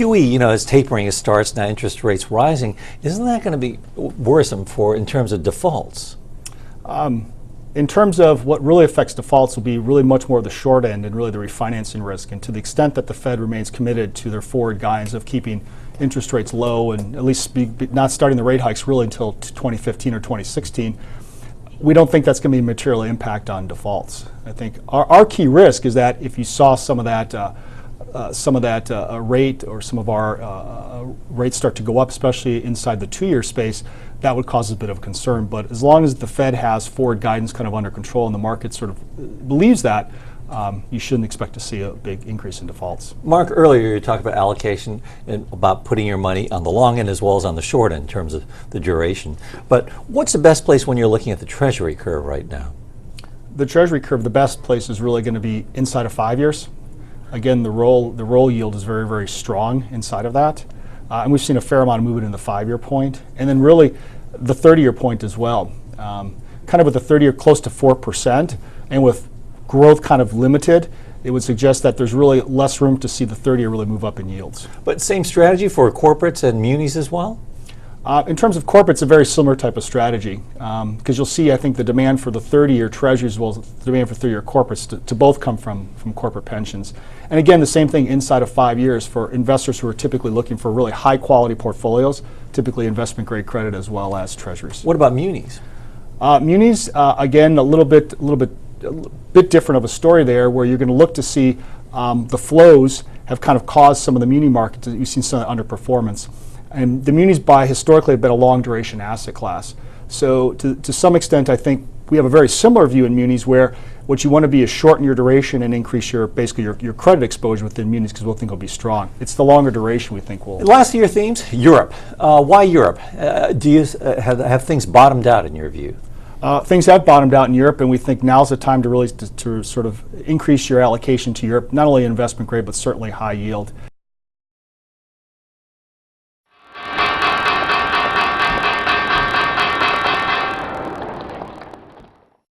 QE, as tapering starts, now interest rates rising, isn't that going to be worrisome in terms of defaults? In terms of what really affects defaults will be really much more the short end and really the refinancing risk. And to the extent that the Fed remains committed to their forward guidance of keeping interest rates low and at least not starting the rate hikes really until 2015 or 2016, we don't think that's going to be a material impact on defaults. I think our key risk is that if you saw some of that rate or some of our rates start to go up, especially inside the 2-year space, that would cause a bit of concern. But as long as the Fed has forward guidance kind of under control and the market sort of believes that, you shouldn't expect to see a big increase in defaults. Mark, earlier you talked about allocation and about putting your money on the long end as well as on the short end in terms of the duration. But what's the best place when you're looking at the Treasury curve right now? The Treasury curve, the best place is really going to be inside of 5 years. Again, the roll yield is very, very strong inside of that. And we've seen a fair amount of movement in the 5-year point. And then really the 30-year point as well. Kind of with the 30-year close to 4%, and with growth kind of limited, it would suggest that there's really less room to see the 30-year really move up in yields. But same strategy for corporates and munis as well? In terms of corporates, a very similar type of strategy, because you'll see, I think, the demand for the 30-year treasuries as well as the demand for 30-year corporates to both come from corporate pensions. And again, the same thing inside of 5 years for investors who are typically looking for really high-quality portfolios, typically investment-grade credit as well as treasuries. What about munis? Munis, again, a little bit different of a story there, where you're going to look to see the flows have kind of caused some of the muni markets. You've seen some underperformance. And the munis historically have been a long duration asset class. So to some extent, I think we have a very similar view in munis, where what you want to be is shorten your duration and increase your credit exposure within munis, because we'll think it'll be strong. It's the longer duration we think will. Last of your themes, Europe. Why Europe? Do you have things bottomed out in your view? Things have bottomed out in Europe, and we think now's the time to really to sort of increase your allocation to Europe, not only investment grade, but certainly high yield.